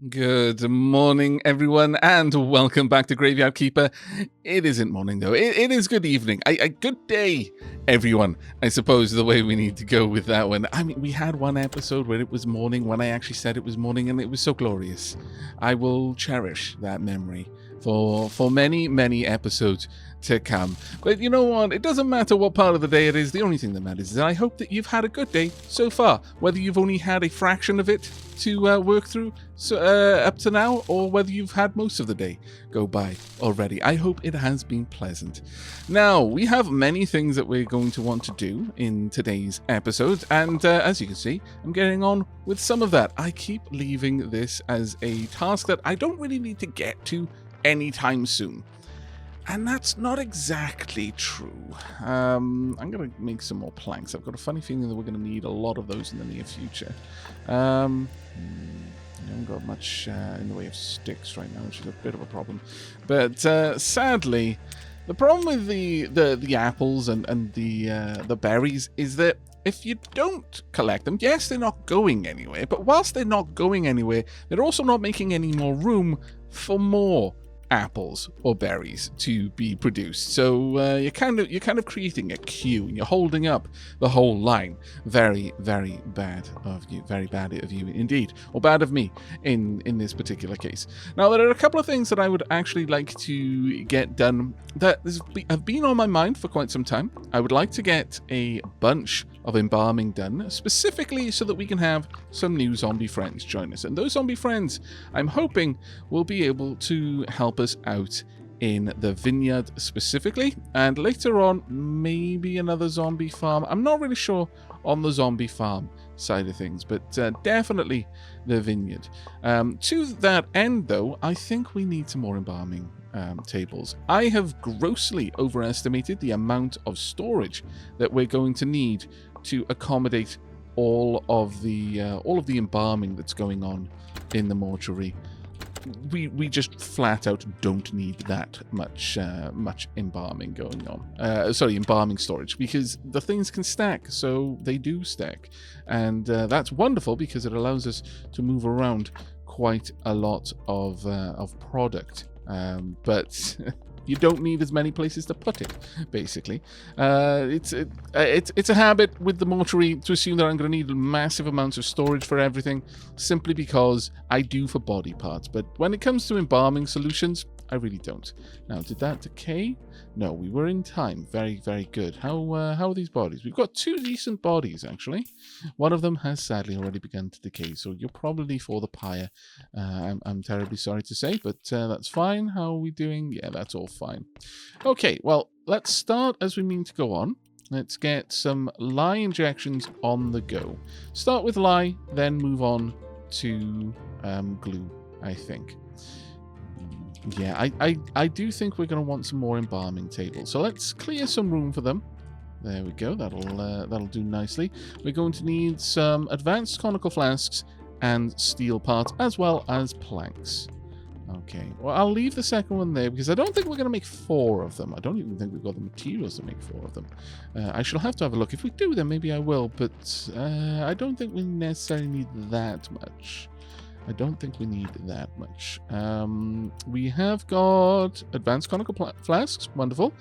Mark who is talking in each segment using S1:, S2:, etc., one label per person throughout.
S1: Good morning, everyone, and welcome back to Graveyard Keeper. It isn't morning, though. It is good evening. Good day, everyone. I suppose the way we need to go with that one. I mean, we had one episode where it was morning when I actually said it was morning, and it was so glorious. I will cherish that memory for many episodes to come. But you know what? It doesn't matter what part of the day it is. The only thing that matters is I hope that you've had a good day so far, whether you've only had a fraction of it to work through up to now, or whether you've had most of the day go by already. I hope it has been pleasant. Now, we have many things that we're going to want to do in today's episode, and as you can see, I'm getting on with some of that. I keep leaving this as a task that I don't really need to get to anytime soon. And that's not exactly true. I'm going to make some more planks. I've got a funny feeling that we're going to need a lot of those in the near future. I haven't got much in the way of sticks right now, which is a bit of a problem. But sadly, the problem with the apples and the berries is that if you don't collect them, yes, they're not going anywhere. But whilst they're not going anywhere, they're also not making any more room for more apples or berries to be produced. So you're kind of creating a queue, and you're holding up the whole line. Very bad of you. Very bad of you indeed, or bad of me in this particular case. Now, there are a couple of things that I would actually like to get done that have been on my mind for quite some time. I would like to get a bunch of embalming done, specifically so that we can have some new zombie friends join us. And those zombie friends, I'm hoping, will be able to help us out in the vineyard specifically, and later on, maybe another zombie farm. I'm not really sure on the zombie farm side of things, but definitely the vineyard. To that end, though, I think we need some more embalming tables. I have grossly overestimated the amount of storage that we're going to need to accommodate all of the embalming that's going on in the mortuary. We just flat out don't need that much embalming going on. Embalming storage, because the things can stack, so they do stack, and that's wonderful because it allows us to move around quite a lot of product. But you don't need as many places to put it, basically. It's a habit with the mortuary to assume that I'm going to need massive amounts of storage for everything, simply because I do for body parts. But when it comes to embalming solutions, I really don't. Now, did that decay? No, we were in time. Very good. How are these bodies? We've got two decent bodies, actually. One of them has sadly already begun to decay, so you're probably for the pyre. I'm terribly sorry to say, but that's fine. How are we doing? Yeah, that's all fine. Okay, well, let's start as we mean to go on. Let's get some lye injections on the go. Start with lye, then move on to glue, I think. Yeah, I do think we're going to want some more embalming tables. So let's clear some room for them. There we go. That'll do nicely. We're going to need some advanced conical flasks and steel parts, as well as planks. Okay. Well, I'll leave the second one there because I don't think we're going to make 4 of them. I don't even think we've got the materials to make 4 of them. I shall have to have a look. If we do, then maybe I will. But I don't think we necessarily need that much. I don't think we need that much. We have got advanced conical flasks, wonderful,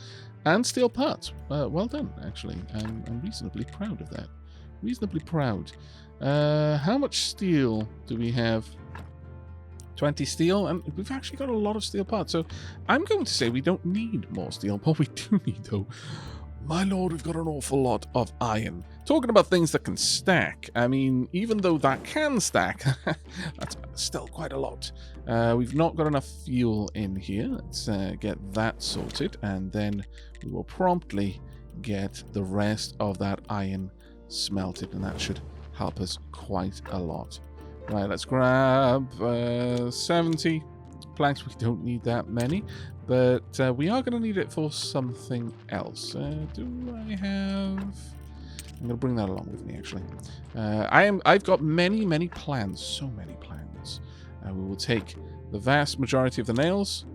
S1: and steel parts. Well done, actually. I'm reasonably proud of that. Reasonably proud. How much steel do we have? 20 steel, and we've actually got a lot of steel parts. So I'm going to say we don't need more steel. What we do need, though, my lord, we've got an awful lot of iron. Talking about things that can stack, I mean, even though that can stack, that's still quite a lot. We've not got enough fuel in here. Let's get that sorted, and then we will promptly get the rest of that iron smelted, and that should help us quite a lot. Right, let's grab 70 planks. We don't need that many, but we are going to need it for something else. Do I have... I'm going to bring that along with me, actually. I've got many plans. So many plans. We will take the vast majority of the nails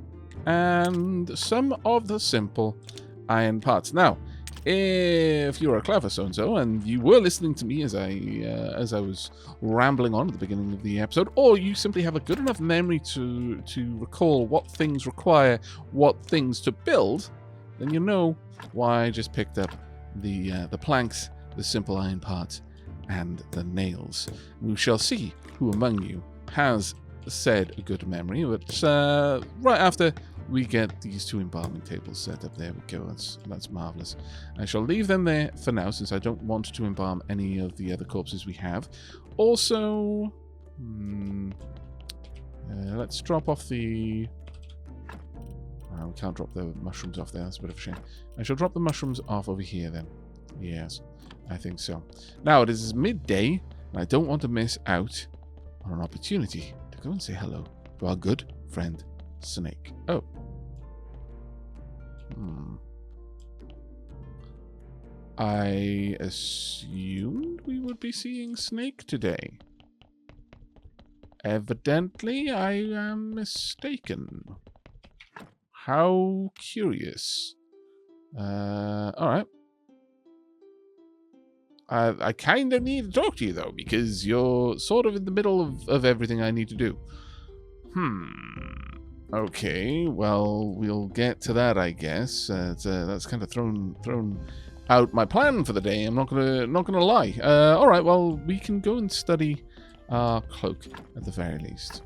S1: and some of the simple iron parts. Now, if you are a clever so-and-so and you were listening to me as I was rambling on at the beginning of the episode, or you simply have a good enough memory to recall what things require what things to build, then you know why I just picked up the planks, the simple iron parts, and the nails. We shall see who among you has said a good memory, but right after we get these 2 embalming tables set up. There we go. That's marvelous. I shall leave them there for now, since I don't want to embalm any of the other corpses we have. Also, let's drop off the... we can't drop the mushrooms off there. That's a bit of a shame. I shall drop the mushrooms off over here then. Yes, I think so. Now, it is midday, and I don't want to miss out on an opportunity to go and say hello to our good friend Snake. Oh. I assumed we would be seeing Snake today. Evidently, I am mistaken. How curious. Alright. I kind of need to talk to you, though, because you're sort of in the middle of everything I need to do. Okay, well, we'll get to that, I guess. That's kind of thrown out my plan for the day. I'm not gonna lie. All right, well, we can go and study our cloak at the very least.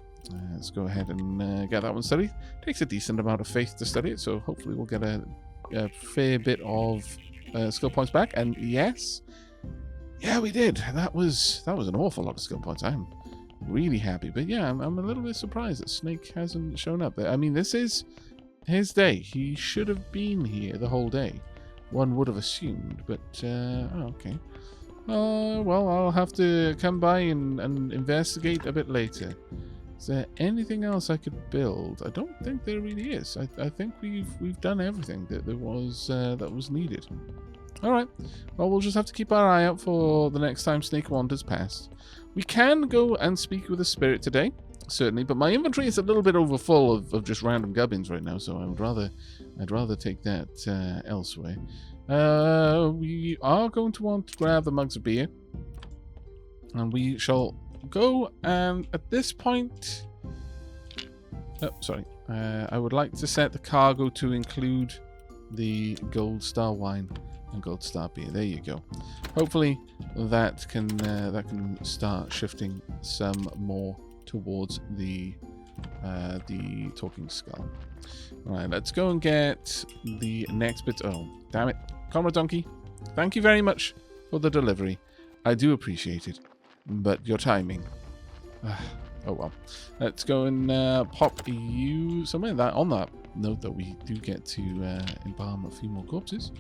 S1: Let's go ahead and get that one studied. Takes a decent amount of faith to study it, so hopefully we'll get a fair bit of skill points back. And yes, yeah, we did. That was an awful lot of skill points. I'm really happy, but yeah, I'm a little bit surprised that Snake hasn't shown up. I mean, this is his day. He should have been here the whole day. One would have assumed, but okay. Well, I'll have to come by and investigate a bit later. Is there anything else I could build? I don't think there really is. I think we've done everything that there was needed. All right. Well, we'll just have to keep our eye out for the next time Snake wanders past. We can go and speak with a spirit today, certainly, but my inventory is a little bit overfull of just random gubbins right now, so I'd rather take that elsewhere. We are going to want to grab the mugs of beer, and we shall go. And at this point, I would like to set the cargo to include the Gold Star wine and Gold Star beer. There you go. Hopefully that can start shifting some more towards the talking skull. All right, let's go and get the next bit. Oh, damn it, Comrade Donkey! Thank you very much for the delivery. I do appreciate it, but your timing. Oh well. Let's go and pop you somewhere. On that note, that we do get to embalm a few more corpses.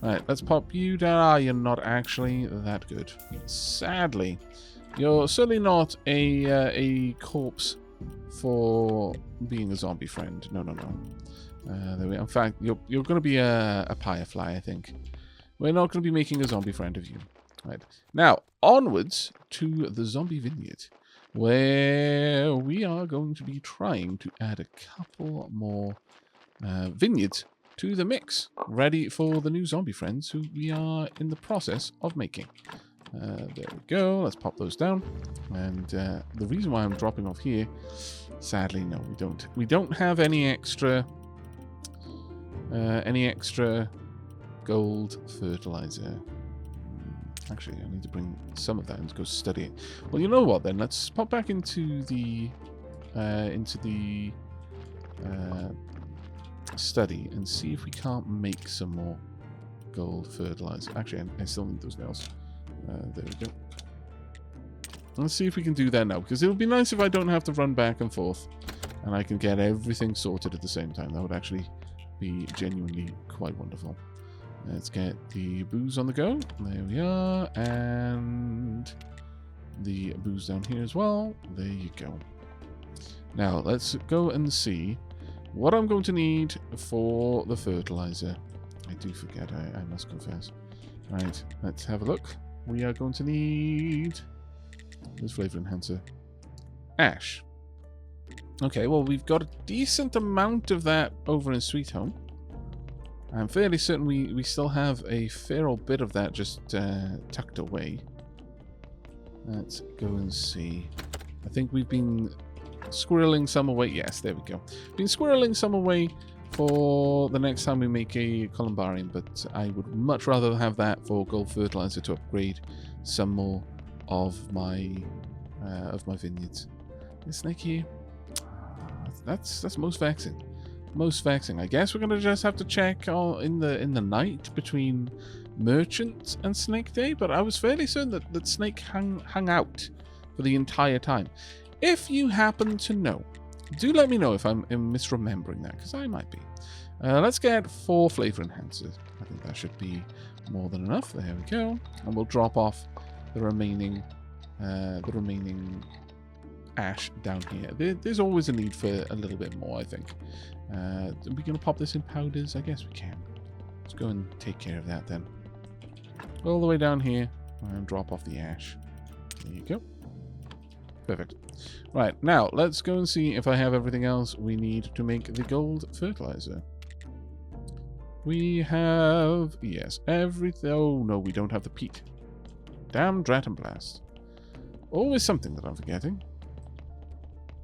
S1: Right, let's pop you down. You're not actually that good. Sadly, you're certainly not a corpse for being a zombie friend. No. There we. In fact, you're going to be a firefly, I think. We're not going to be making a zombie friend of you. Right, now onwards to the zombie vineyard, where we are going to be trying to add a couple more vineyards to the mix, ready for the new zombie friends who we are in the process of making. There we go. Let's pop those down. And the reason why I'm dropping off here, sadly, no, we don't. We don't have any extra gold fertilizer. Actually, I need to bring some of that and go study it. Well, you know what then? Let's pop back into the study and see if we can't make some more gold fertilizer. Actually, I still need those nails. There we go. Let's see if we can do that now, because it would be nice if I don't have to run back and forth and I can get everything sorted at the same time. That would actually be genuinely quite wonderful. Let's get the booze on the go. There we are. And the booze down here as well. There you go. Now, let's go and see what I'm going to need for the fertilizer. I do forget, I must confess. Right, let's have a look. We are going to need this flavor enhancer. Ash. Okay, well, we've got a decent amount of that over in Sweet Home. I'm fairly certain we still have a fair old bit of that just tucked away. Let's go and see. I think we've been squirreling some away. Yes, there we go. Been squirreling some away for the next time we make a columbarium, but I would much rather have that for gold fertilizer to upgrade some more of my vineyards. This snake here, that's most vexing. Most vexing. I guess we're gonna just have to check in the night between Merchant and Snake Day, but I was fairly certain that Snake hung out for the entire time. If you happen to know, do let me know if I'm misremembering that, because I might be. Let's get 4 flavor enhancers. I think that should be more than enough. There we go. And we'll drop off the remaining ash down here. There's always a need for a little bit more, I think. Are we going to pop this in powders? I guess we can. Let's go and take care of that then. All the way down here and drop off the ash. There you go. Perfect. Right, now let's go and see if I have everything else we need to make the gold fertilizer. We have, yes, everything. Oh no, we don't have the peat. Damn drat and blast. Always something that I'm forgetting.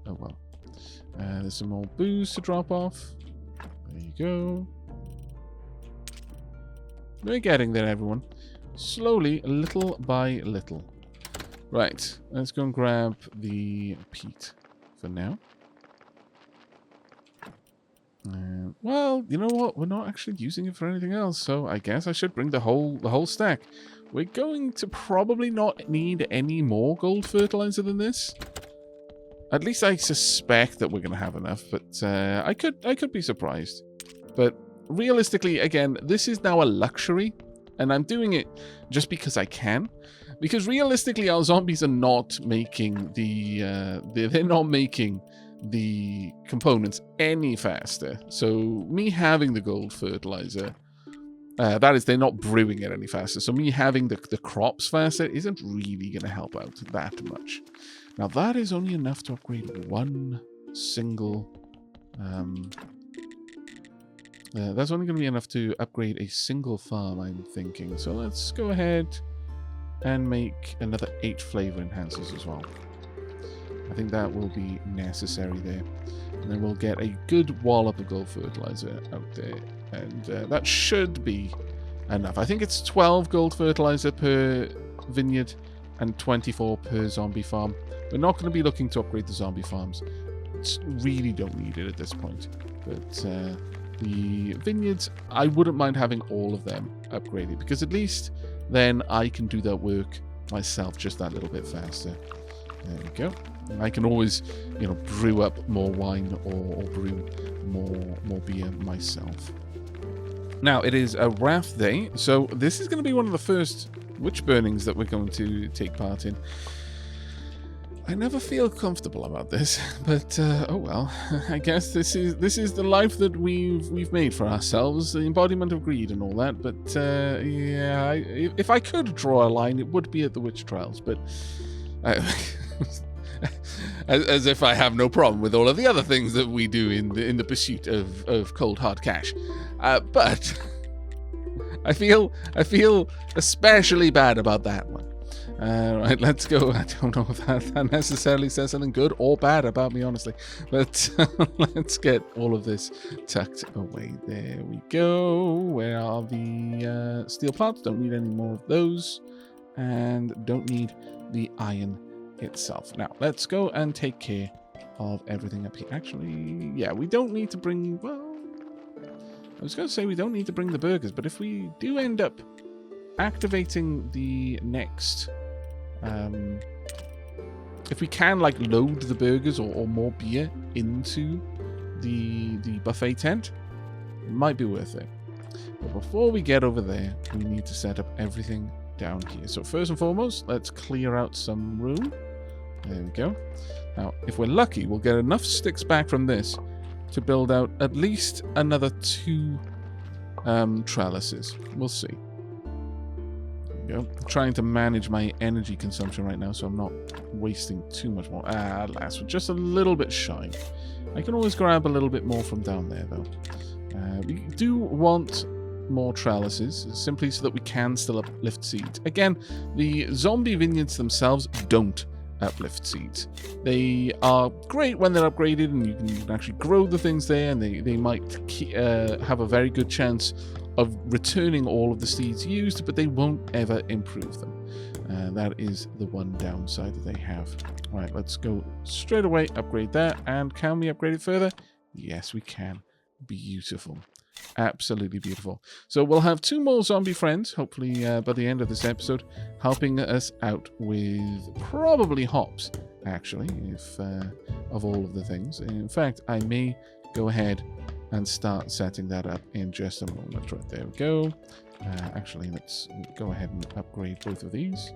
S1: Oh well. There's some more booze to drop off. There you go. We're getting there, everyone. Slowly, little by little. Right, let's go and grab the peat for now. Well, you know what? We're not actually using it for anything else, so I guess I should bring the whole stack. We're going to probably not need any more gold fertilizer than this. At least I suspect that we're going to have enough, but I could be surprised. But realistically, again, this is now a luxury, and I'm doing it just because I can. Because realistically, our zombies are not making they're not making the components any faster. So me having the gold fertilizer, that is, they're not brewing it any faster. So me having the crops faster isn't really going to help out that much. Now that is only enough to upgrade one single. That's only going to be enough to upgrade a single farm, I'm thinking. So let's go ahead and make another 8 flavor enhancers as well. I think that will be necessary there. And then we'll get a good wallop of gold fertilizer out there. And that should be enough. I think it's 12 gold fertilizer per vineyard and 24 per zombie farm. We're not going to be looking to upgrade the zombie farms. Really don't need it at this point. But the vineyards, I wouldn't mind having all of them upgraded, because at least then I can do that work myself just that little bit faster. There we go. And I can always, brew up more wine or brew more beer myself. Now, it is a Wrath Day, so this is going to be one of the first witch burnings that we're going to take part in. I never feel comfortable about this, but oh well. I guess this is the life that we've made for ourselves, the embodiment of greed and all that. But yeah, if I could draw a line, it would be at the witch trials. But as if I have no problem with all of the other things that we do in the pursuit of cold hard cash. But I feel especially bad about that one. Right, let's go. I don't know if that necessarily says something good or bad about me, honestly. But let's get all of this tucked away. There we go. Where are the steel parts? Don't need any more of those. And don't need the iron itself. Now, let's go and take care of everything up here. Actually, yeah, we don't need to bring... Well, I was going to say we don't need to bring the burgers, but if we do end up activating the next... if we can load the burgers or more beer into the buffet tent, it might be worth it. But before we get over there, we need to set up everything down here. So first and foremost, let's clear out some room. There we go. Now, if we're lucky, we'll get enough sticks back from this to build out at least another 2 trellises. We'll see. I'm trying to manage my energy consumption right now, so I'm not wasting too much more. Alas, we're just a little bit shy. I can always grab a little bit more from down there, though. We do want more trellises, simply so that we can still uplift seeds. Again, the zombie vineyards themselves don't uplift seeds. They are great when they're upgraded and you can actually grow the things there, and they might have a very good chance of returning all of the seeds used, but they won't ever improve them. That is the one downside that they have. All right, let's go straight away, upgrade that. And can we upgrade it further? Yes, we can. Beautiful. Absolutely beautiful. So we'll have 2 more zombie friends, hopefully by the end of this episode, helping us out with probably hops, actually, if of all of the things. In fact, I may go ahead and start setting that up in just a moment. Right, there we go. Actually, let's go ahead and upgrade both of these.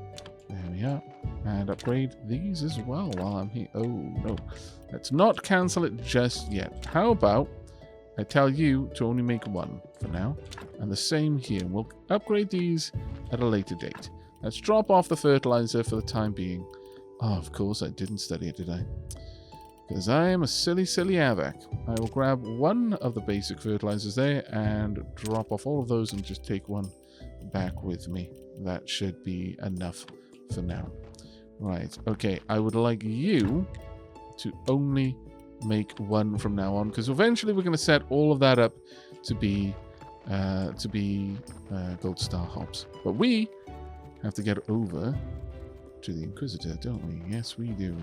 S1: There we are. And upgrade these as well while I'm here. Oh, no. Let's not cancel it just yet. How about I tell you to only make 1 for now. And the same here. We'll upgrade these at a later date. Let's drop off the fertilizer for the time being. Oh, of course I didn't study it, did I? Because I am a silly, silly Aavak. I will grab 1 of the basic fertilizers there and drop off all of those and just take 1 back with me. That should be enough for now. Right, okay. I would like you to only make 1 from now on, because eventually we're going to set all of that up to be gold star hops. But we have to get over to the Inquisitor, don't we? Yes, we do.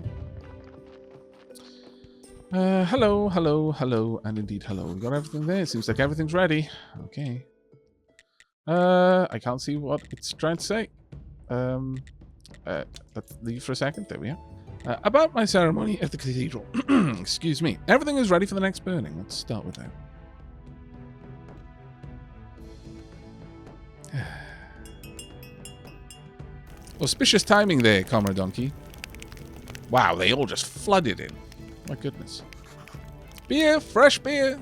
S1: Hello, hello, hello, and indeed hello. We got everything there. Seems like everything's ready. Okay. I can't see what it's trying to say. Let's leave for a second. There we are. About my ceremony at the cathedral. Excuse me. Everything is ready for the next burning. Let's start with that. Auspicious timing there, Comrade Donkey. Wow, they all just flooded in. My goodness. Beer, fresh beer.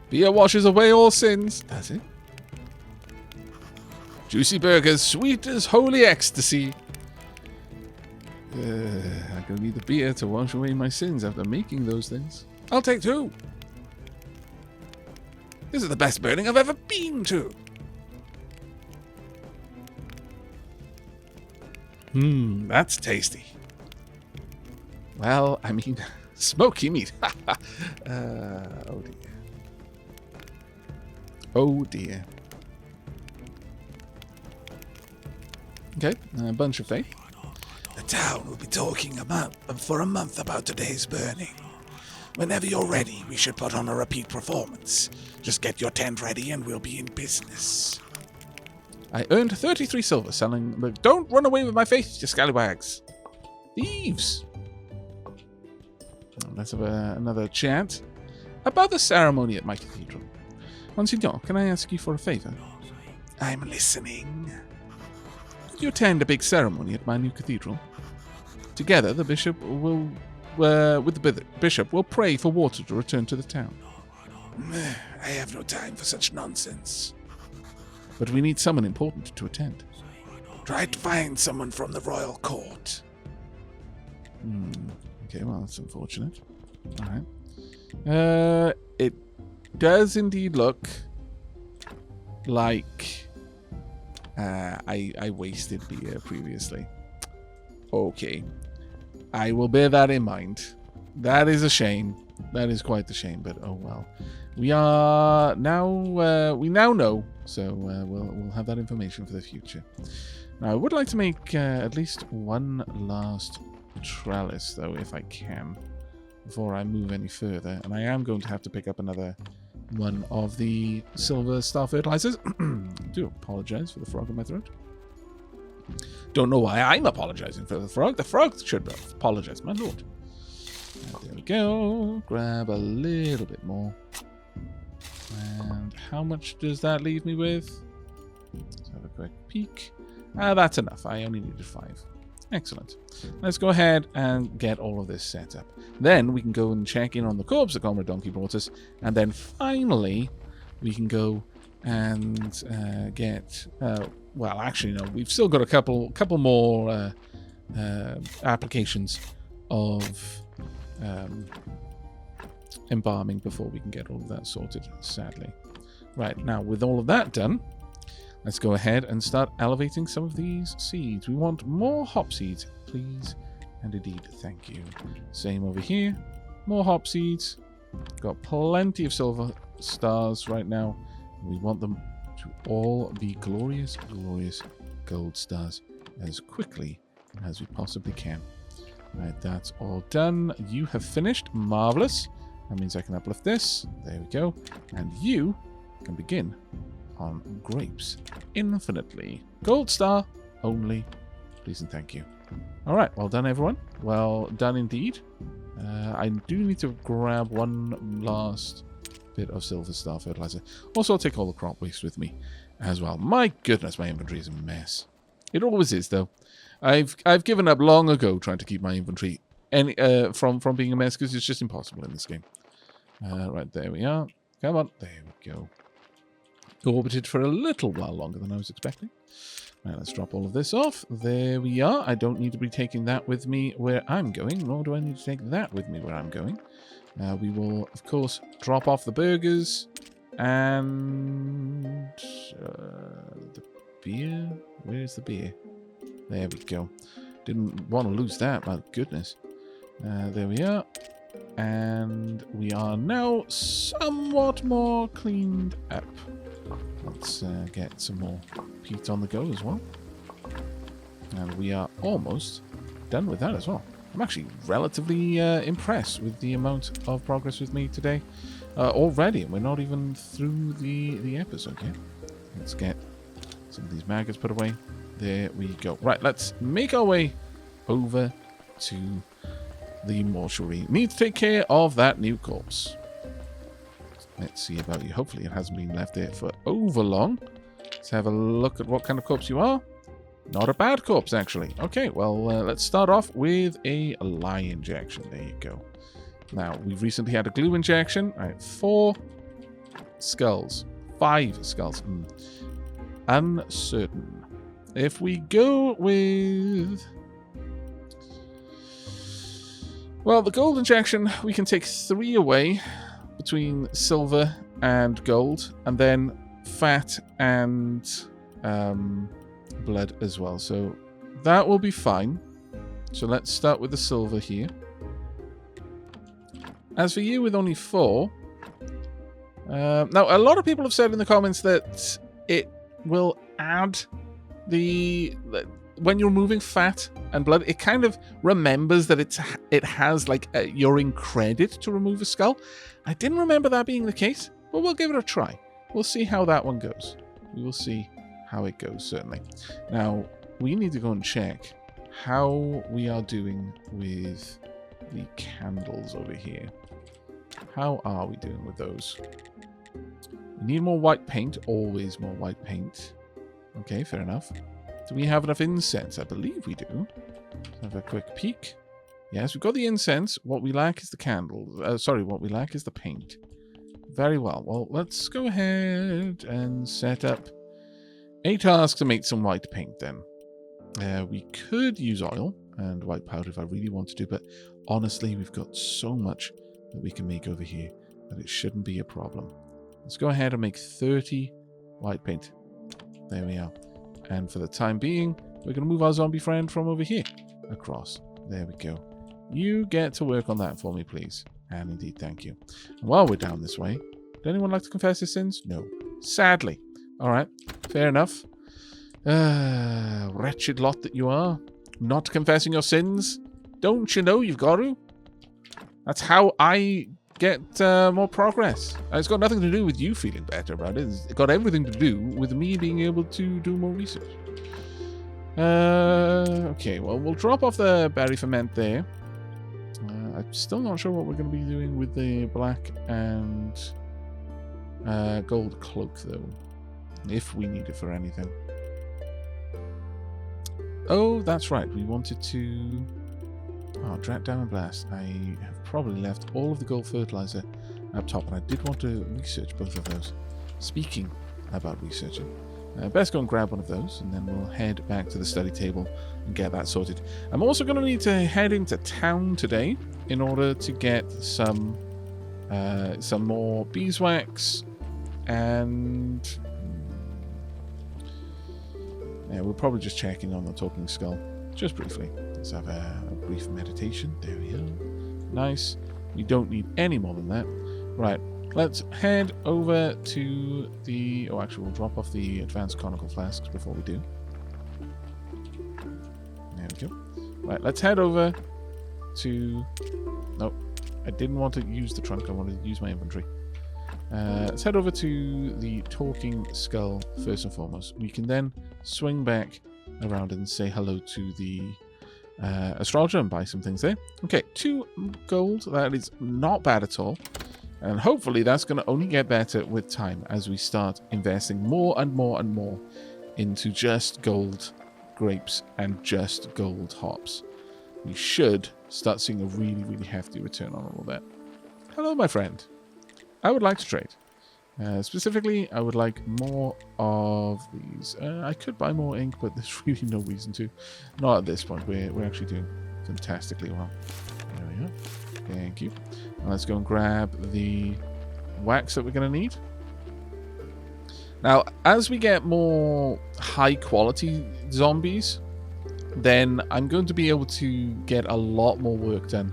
S1: Beer washes away all sins. Does it? Juicy burgers, sweet as holy ecstasy. I'm gonna need the beer to wash away my sins after making those things. I'll take 2. This is the best burning I've ever been to. That's tasty. Well, I mean, smoky meat. Oh dear. Oh dear. Okay, a bunch of faith.
S2: The town will be talking for a month about today's burning. Whenever you're ready, we should put on a repeat performance. Just get your tent ready and we'll be in business.
S1: I earned 33 silver selling... But don't run away with my faith, you scallywags. Thieves. Let's have another chat about the ceremony at my cathedral. Monsignor, can I ask you for a favor?
S2: I'm listening.
S1: Could you attend a big ceremony at my new cathedral? Together, the bishop will... with the bishop, will pray for water to return to the town.
S2: I have no time for such nonsense.
S1: But we need someone important to attend.
S2: Try to find someone from the royal court.
S1: Okay, well, that's unfortunate. All right. It does indeed look like I wasted beer previously. Okay. I will bear that in mind. That is a shame. That is quite the shame, but oh well. We are now we now know, so we'll have that information for the future. Now I would like to make at least one last trellis, though, if I can, before I move any further. And I am going to have to pick up another one of the silver star fertilizers. I do apologize for the frog in my throat. Don't know why I'm apologizing for the frog. The frog should apologize, my lord. There we go. Grab a little bit more. And how much does that leave me with? Let's have a quick peek. That's enough. I only needed 5. Excellent. Let's go ahead and get all of this set up. Then we can go and check in on the corpse that Comrade Donkey brought us. And then finally, we can go and get... well, actually, no. We've still got a couple more applications of embalming before we can get all of that sorted, sadly. Right, now with all of that done, let's go ahead and start elevating some of these seeds. We want more hop seeds, please. And indeed, thank you. Same over here. More hop seeds. Got plenty of silver stars right now. We want them to all be glorious, glorious gold stars as quickly as we possibly can. Right, that's all done. You have finished. Marvelous. That means I can uplift this. There we go. And you can begin on grapes infinitely. Gold star only. Please and thank you. All right, well done, everyone. Well done indeed. I do need to grab one last bit of silver star fertilizer. Also, I'll take all the crop waste with me as well. My goodness, my inventory is a mess. It always is, though. I've given up long ago trying to keep my inventory from being a mess because it's just impossible in this game. Right, there we are. Come on, there we go. Orbited for a little while longer than I was expecting. Right, let's drop all of this off. There we are. I don't need to be taking that with me where I'm going, nor do I need to take that with me where I'm going. We will, of course, drop off the burgers and the beer. Where's the beer? There we go. Didn't want to lose that, my goodness. There we are. And we are now somewhat more cleaned up. Let's get some more peat on the go as well. And we are almost done with that as well. I'm actually relatively impressed with the amount of progress we've made today already. And we're not even through the episode yet. Let's get some of these maggots put away. There we go. Right, let's make our way over to the mortuary. Need to take care of that new corpse. Let's see about you. Hopefully it hasn't been left there for over long. Let's have a look at what kind of corpse you are. Not a bad corpse, actually. Okay, well, let's start off with a lye injection. There you go. Now, we've recently had a glue injection. All right, 4 skulls. 5 skulls. Uncertain. If we go with... Well, the gold injection, we can take 3 away between silver and gold, and then fat and blood as well. So that will be fine. So let's start with the silver here. As for you with only 4, now a lot of people have said in the comments that it will add when you're removing fat and blood, it kind of remembers that it has like you're in credit to remove a skull. I didn't remember that being the case, but we'll give it a try. We'll see how that one goes. We will see how it goes, certainly. Now, we need to go and check how we are doing with the candles over here. How are we doing with those? We need more white paint. Always more white paint. Okay, fair enough. Do we have enough incense? I believe we do. Let's have a quick peek. Yes, we've got the incense. What we lack is the candles. What we lack is the paint. Very well. Well, let's go ahead and set up a task to make some white paint then. We could use oil and white powder if I really wanted to, but honestly, we've got so much that we can make over here that it shouldn't be a problem. Let's go ahead and make 30 white paint. There we are. And for the time being, we're going to move our zombie friend from over here across. There we go. You get to work on that for me, please. And indeed, thank you. And while we're down this way, would anyone like to confess his sins? No. Sadly. All right. Fair enough. Wretched lot that you are. Not confessing your sins. Don't you know you've got to? That's how I get more progress. It's got nothing to do with you feeling better about it. It's got everything to do with me being able to do more research. Okay, well, we'll drop off the berry ferment there. I'm still not sure what we're going to be doing with the black and gold cloak, though. If we need it for anything. Oh, that's right. We wanted to... Oh, Drat Diamond Blast. I have probably left all of the gold fertilizer up top, and I did want to research both of those. Speaking about researching, best go and grab one of those, and then we'll head back to the study table and get that sorted. I'm also going to need to head into town today in order to get some more beeswax And yeah, we'll probably just check in on the talking skull just briefly. Let's have a brief meditation. There we go. Nice. We don't need any more than that. Right. Let's head over to the... Oh, actually, we'll drop off the advanced conical flasks before we do. There we go. Right, let's head over to... Nope. I didn't want to use the trunk. I wanted to use my inventory. Let's head over to the talking skull first and foremost. We can then swing back around and say hello to the astrologer and buy some things there. Okay, 2 gold. That is not bad at all. And hopefully that's going to only get better with time as we start investing more and more and more into just gold grapes and just gold hops. We should start seeing a really, really hefty return on all of that. Hello, my friend. I would like to trade. Specifically, I would like more of these. I could buy more ink, but there's really no reason to. Not at this point. We're actually doing fantastically well. There we go. Thank you. Now let's go and grab the wax that we're going to need. Now, as we get more high-quality zombies, then I'm going to be able to get a lot more work done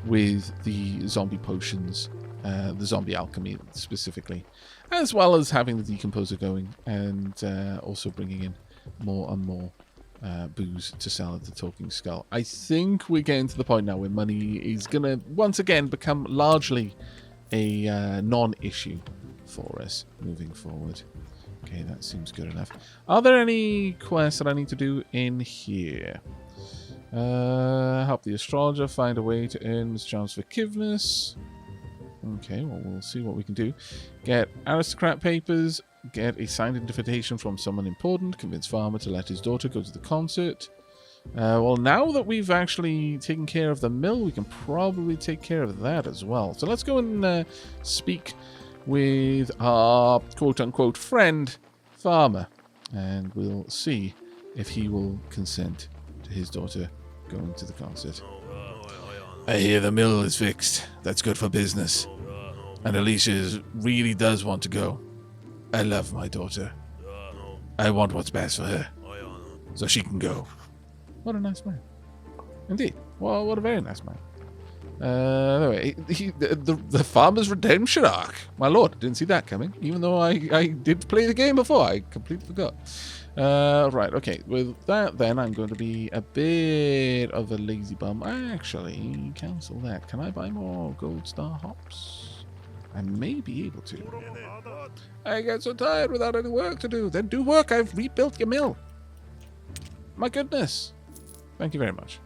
S1: with the zombie potions, the zombie alchemy specifically, as well as having the decomposer going and also bringing in more and more booze to sell at the Talking Skull. I think we're getting to the point now where money is going to once again become largely a non-issue for us moving forward. Okay, that seems good enough. Are there any quests that I need to do in here? Help the astrologer find a way to earn Mr. John's forgiveness. Okay, well, we'll see what we can do. Get aristocrat papers. Get a signed invitation from someone important. Convince Farmer to let his daughter go to the concert. Well, now that we've actually taken care of the mill, we can probably take care of that as well. So let's go and speak with our quote-unquote friend, Farmer. And we'll see if he will consent to his daughter going to the concert.
S2: I hear the mill is fixed. That's good for business. And Alicia really does want to go. I love my daughter. I want what's best for her. So she can go.
S1: What a nice man. Indeed. Well, what a very nice man. Anyway, the Farmer's Redemption arc. My lord, didn't see that coming. Even though I did play the game before. I completely forgot. Right, okay. With that, then, I'm going to be a bit of a lazy bum. I actually cancel that. Can I buy more Gold Star hops? I may be able to. I get so tired without any work to do. Then do work. I've rebuilt your mill. My goodness. Thank you very much.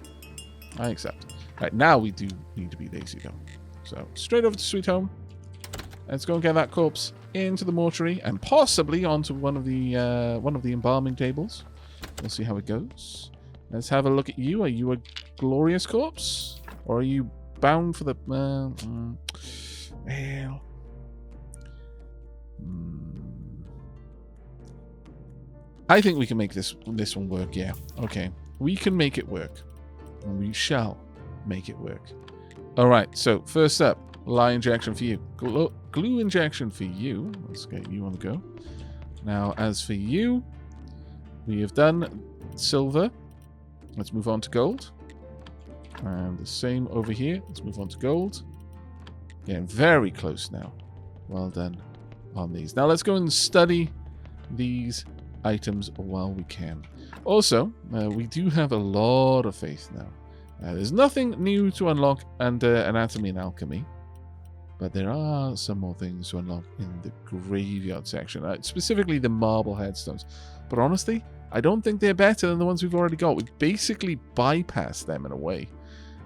S1: I accept. Right, now we do need to be lazy, though. So, straight over to Sweet Home. Let's go and get that corpse into the mortuary and possibly onto one of the embalming tables. We'll see how it goes. Let's have a look at you. Are you a glorious corpse? Or are you bound for the... I think we can make this one work, yeah. Okay. We can make it work. And we shall make it work. Alright, so first up, lye injection for you. Glue injection for you. Let's get you on the go. Now, as for you, we have done silver. Let's move on to gold. And the same over here. Let's move on to gold. Getting very close now. Well done on these. Now let's go and study these items while we can. Also, we do have a lot of faith now. There's nothing new to unlock under anatomy and alchemy, but there are some more things to unlock in the graveyard section, specifically the marble headstones. But honestly, I don't think they're better than the ones we've already got. We basically bypassed them in a way.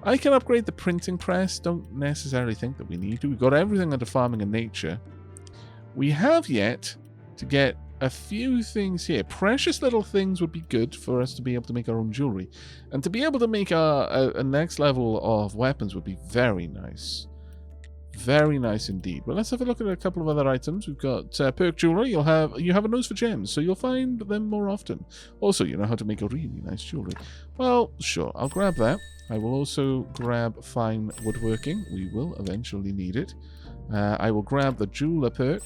S1: I can upgrade the printing press. Don't necessarily think that we need to. We've got everything under farming and nature. We have yet to get a few things here. Precious little things would be good for us to be able to make our own jewelry. And to be able to make a next level of weapons would be very nice. Very nice indeed. But let's have a look at a couple of other items. We've got perk jewelry. You have a nose for gems, so you'll find them more often. Also, you know how to make a really nice jewelry. Well, sure, I'll grab that. I will also grab fine woodworking. We will eventually need it. I will grab the jeweler perk.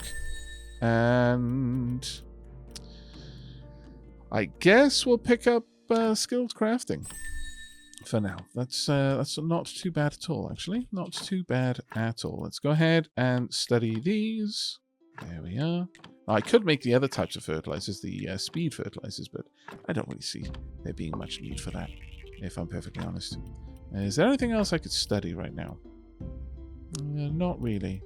S1: And I guess we'll pick up skilled crafting for now. That's not too bad at all, actually. Not too bad at all. Let's go ahead and study these. There we are. Now, I could make the other types of fertilizers, the speed fertilizers, but I don't really see there being much need for that, if I'm perfectly honest. Is there anything else I could study right now? Not really.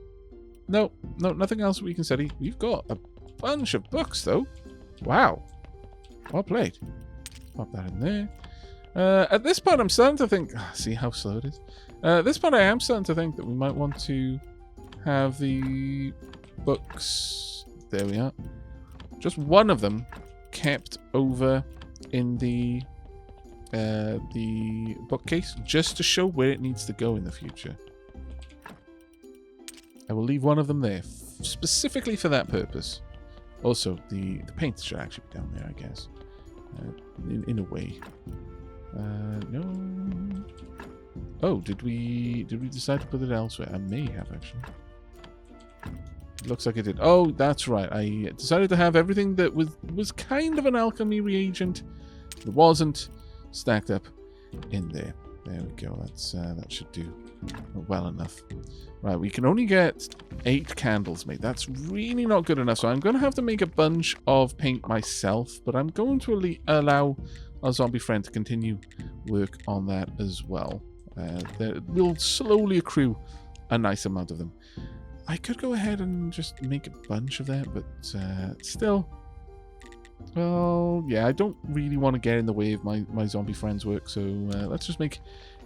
S1: No, nothing else we can study. We've got a bunch of books, though. Wow. Well played. Pop that in there. At this point, I'm starting to think... see how slow it is? At this point, I am starting to think that we might want to have the books... There we are. Just one of them kept over in the bookcase, just to show where it needs to go in the future. I will leave one of them there, specifically for that purpose. Also, the paint should actually be down there, I guess. In a way. No. Oh, did we decide to put it elsewhere? I may have, actually. It looks like I did. Oh, that's right. I decided to have everything that was kind of an alchemy reagent. It wasn't stacked up in there. There we go. That should do well enough. Right, we can only get 8 candles made. That's really not good enough. So I'm going to have to make a bunch of paint myself. But I'm going to allow our zombie friend to continue work on that as well. We'll slowly accrue a nice amount of them. I could go ahead and just make a bunch of that, but still... Well, yeah, I don't really want to get in the way of my zombie friend's work, so let's just make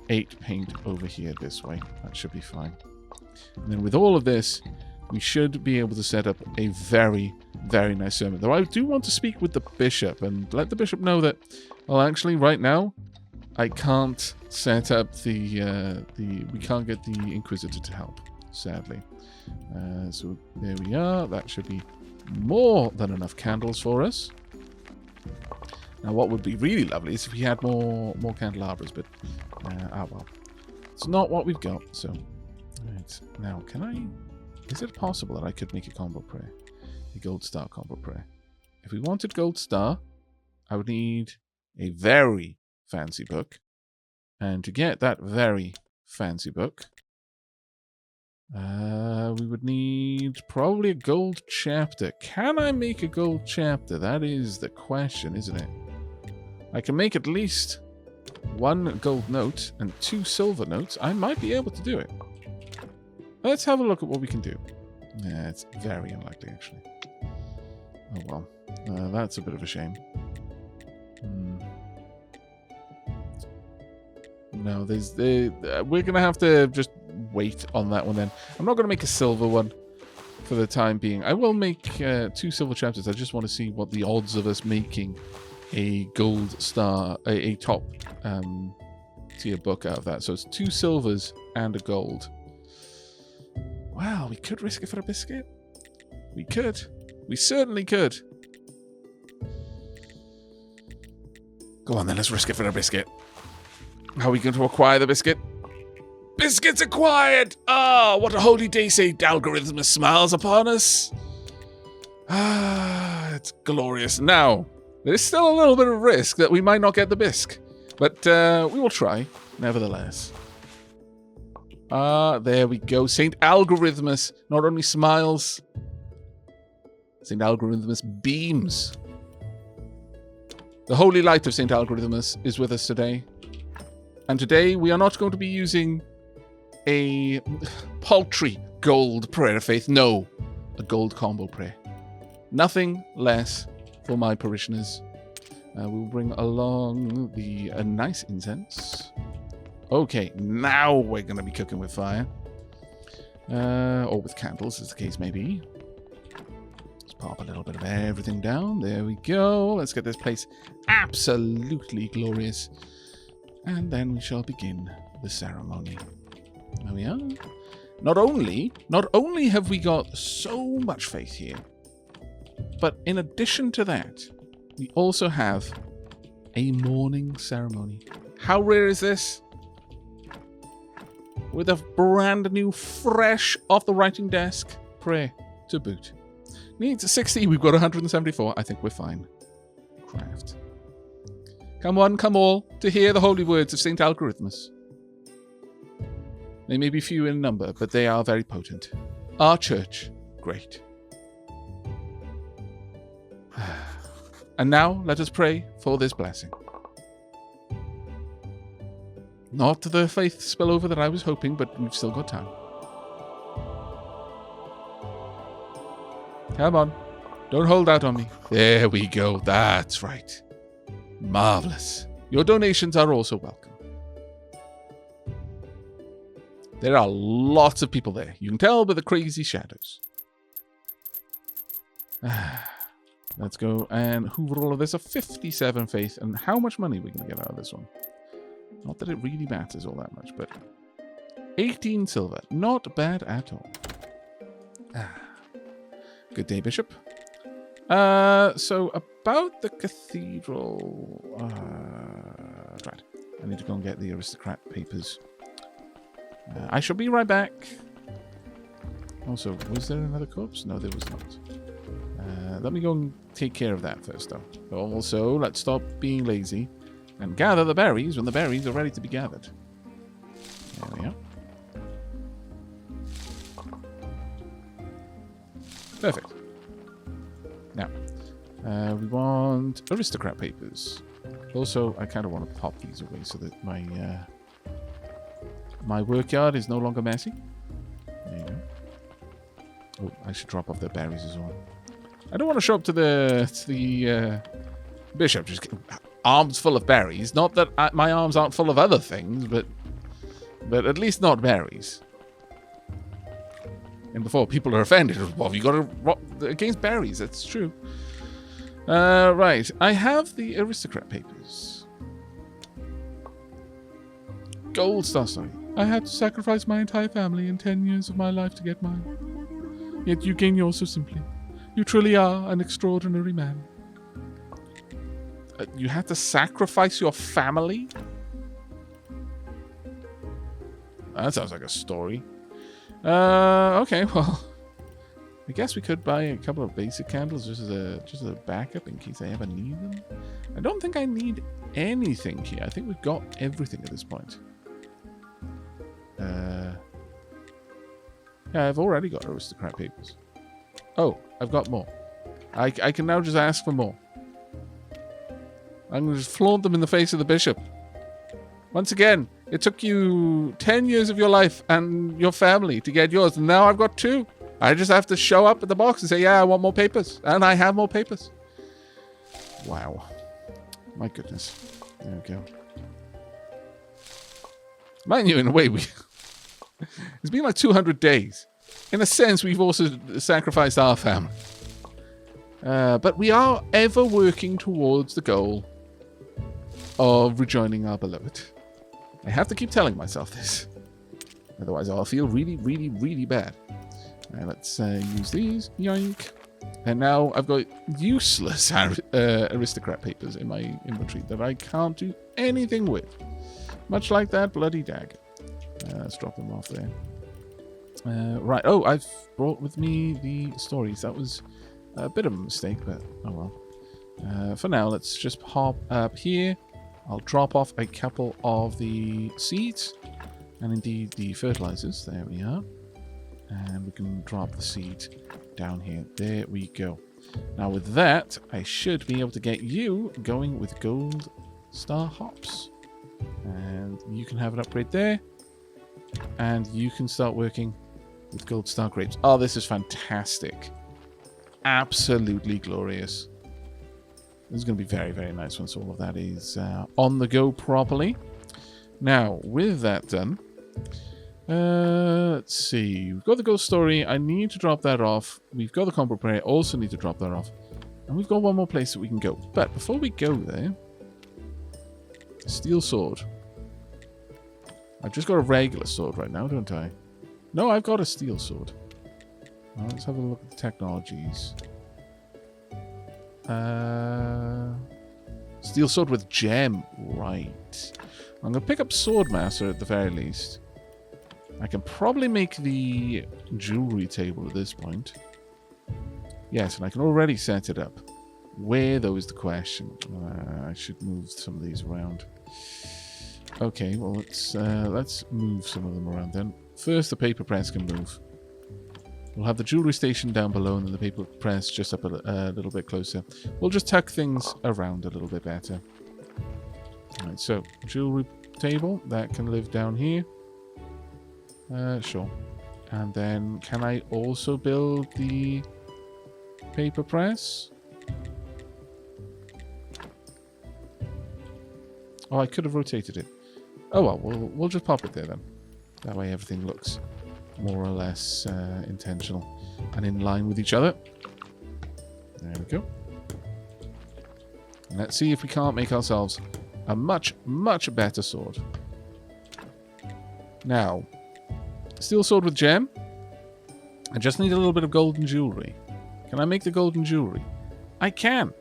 S1: 8 paint over here this way. That should be fine. And then with all of this, we should be able to set up a very, very nice sermon. Though I do want to speak with the bishop and let the bishop know that, well, actually, right now, I can't set up we can't get the Inquisitor to help, sadly. So there we are. That should be more than enough candles for us. Now, what would be really lovely is if we had more candelabras, but well, it's not what we've got. So, right. Now, is it possible that I could make a combo prayer, a gold star combo prayer? If we wanted gold star, I would need a very fancy book, and to get that very fancy book, we would need probably a gold chapter. Can I make a gold chapter? That is the question, isn't it? I can make at least 1 gold note and 2 silver notes. I might be able to do it. Let's have a look at what we can do. Yeah, it's very unlikely, actually. Oh, well. That's a bit of a shame. No, we're going to have to just wait on that one then. I'm not going to make a silver one for the time being. I will make 2 silver chapters. I just want to see what the odds of us making a gold star, a top tier book out of that. So it's 2 silvers and a gold. Wow, we could risk it for a biscuit. We could. We certainly could. Go on then, let's risk it for a biscuit. How are we going to acquire the biscuit? Biscuits acquired! Ah, what a holy day St. Algorithmus smiles upon us. Ah, it's glorious. Now, there's still a little bit of risk that we might not get the bisque, but we will try, nevertheless. Ah, there we go. St. Algorithmus not only smiles, St. Algorithmus beams. The holy light of St. Algorithmus is with us today. And today we are not going to be using a paltry gold prayer of faith. No, a gold combo prayer. Nothing less for my parishioners. We'll bring along the nice incense. Okay, now we're going to be cooking with fire. Or with candles, as the case may be. Let's pop a little bit of everything down. There we go. Let's get this place absolutely glorious. And then we shall begin the ceremony. There we are. Not only have we got so much faith here, but in addition to that, we also have a morning ceremony. How rare is this? With a brand new, fresh off the writing desk prayer to boot. Needs 60. We've got 174. I think we're fine. Craft. Come one, come all, to hear the holy words of St. Algorithmus. They may be few in number, but they are very potent. Our church, great. And now let us pray for this blessing. Not the faith spillover that I was hoping, but we've still got time. Come on. Don't hold out on me. There we go. That's right. Marvelous. Your donations are also welcome. There are lots of people there. You can tell by the crazy shadows. Let's go and hoover all of this. A 57 faith. And how much money are we going to get out of this one? Not that it really matters all that much, but 18 silver. Not bad at all. Good day, Bishop. So about the cathedral. Right. I need to go and get the aristocrat papers. I shall be right back. Also, was there another corpse? No, there was not. Let me go and take care of that first, though. Also, let's stop being lazy and gather the berries when the berries are ready to be gathered. There we are. Perfect. Now, we want aristocrat papers. Also, I kind of want to pop these away so that my my workyard is no longer messy. There you go. Oh, I should drop off the berries as well. I don't want to show up to the bishop just arms full of berries. Not that my arms aren't full of other things, but at least not berries. And before people are offended, well, you got to against berries. That's true. Right, I have the aristocrat papers. Gold star story. I had to sacrifice my entire family in 10 years of my life to get mine. Yet you gain yours so simply. You truly are an extraordinary man. You had to sacrifice your family? That sounds like a story. Okay, well, I guess we could buy a couple of basic candles just as a backup in case I ever need them. I don't think I need anything here. I think we've got everything at this point. Yeah, I've already got aristocrat papers. Oh, I've got more. I can now just ask for more. I'm going to just flaunt them in the face of the bishop. Once again, it took you 10 years of your life and your family to get yours, and now I've got 2. I just have to show up at the box and say, yeah, I want more papers. And I have more papers. Wow. My goodness. There we go. Mind you, in a way, it's been like 200 days. In a sense, we've also sacrificed our family. But we are ever working towards the goal of rejoining our beloved. I have to keep telling myself this. Otherwise, I'll feel really, really, really bad. Let's use these. Yoink. And now I've got useless aristocrat papers in my inventory that I can't do anything with. Much like that bloody dagger. Let's drop them off there. Right. Oh, I've brought with me the stories. That was a bit of a mistake, but oh well. For now, let's just hop up here. I'll drop off a couple of the seeds and indeed the fertilizers. There we are. And we can drop the seed down here. There we go. Now with that, I should be able to get you going with gold star hops. And you can have an upgrade there. And you can start working with gold star grapes. Oh, this is fantastic. Absolutely glorious. This is going to be very, very nice once all of that is on the go properly. Now, with that done, let's see. We've got the ghost story. I need to drop that off. We've got the combo prayer. Also need to drop that off. And we've got one more place that we can go. But before we go there, steel sword. I've just got a regular sword right now, don't I? No, I've got a steel sword. Well, let's have a look at the technologies. Steel sword with gem. Right. I'm going to pick up Swordmaster at the very least. I can probably make the jewelry table at this point. Yes, and I can already set it up. Where, though, is the question. I should move some of these around. Okay, well, let's move some of them around then. First, the paper press can move. We'll have the jewelry station down below and then the paper press just up a little bit closer. We'll just tuck things around a little bit better. Alright, so jewelry table, that can live down here. Sure. And then can I also build the paper press? Oh, I could have rotated it. Oh well, we'll just pop it there then. That way everything looks more or less intentional and in line with each other. There we go. And let's see if we can't make ourselves a much, much better sword. Now, steel sword with gem. I just need a little bit of golden jewelry. Can I make the golden jewelry? I can,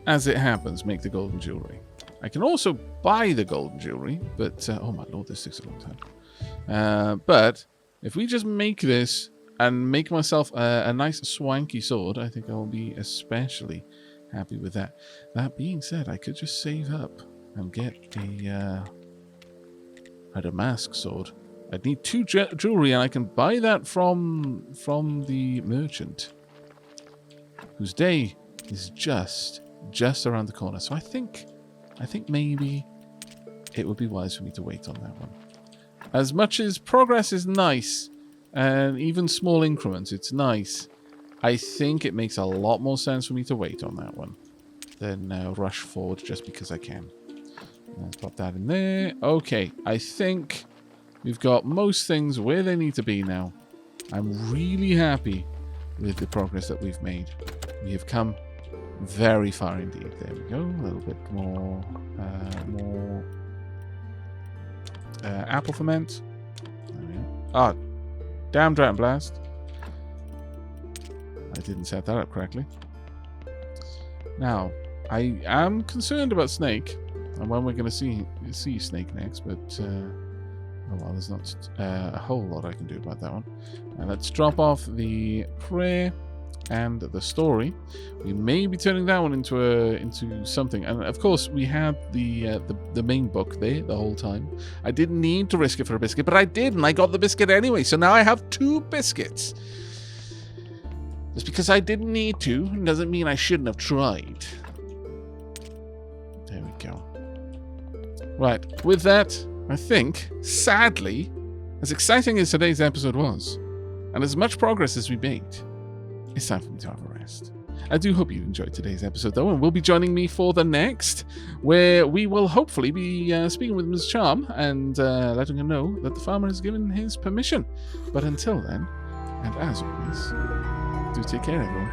S1: as it happens, make the golden jewelry. I can also buy the golden jewelry, but oh my lord, this takes a long time. But if we just make this and make myself a nice swanky sword, I think I'll be especially happy with that. That being said, I could just save up and get a damask sword. I'd need 2 jewelry, and I can buy that from the merchant, whose day is just around the corner. So I think maybe it would be wise for me to wait on that one. As much as progress is nice, and even small increments, it's nice, I think it makes a lot more sense for me to wait on that one than rush forward just because I can. Let's pop that in there. Okay, I think we've got most things where they need to be now. I'm really happy with the progress that we've made. We have come very far indeed. There we go. A little bit more apple ferment. There we go. Ah, damn Dragon Blast. I didn't set that up correctly. Now, I am concerned about Snake, and when we're going to see Snake next, but oh well, there's not a whole lot I can do about that one. And let's drop off the prayer and the story. We may be turning that one into something. And of course, we had the main book there the whole time. I didn't need to risk it for a biscuit, but I did, and I got the biscuit anyway. So now I have 2 biscuits. Just because I didn't need to doesn't mean I shouldn't have tried. There we go. Right, with that, I think, sadly, as exciting as today's episode was, and as much progress as we made, it's time for me to have a rest. I do hope you enjoyed today's episode, though, and will be joining me for the next, where we will hopefully be speaking with Ms. Charm and letting her know that the farmer has given his permission. But until then, and as always, do take care, everyone.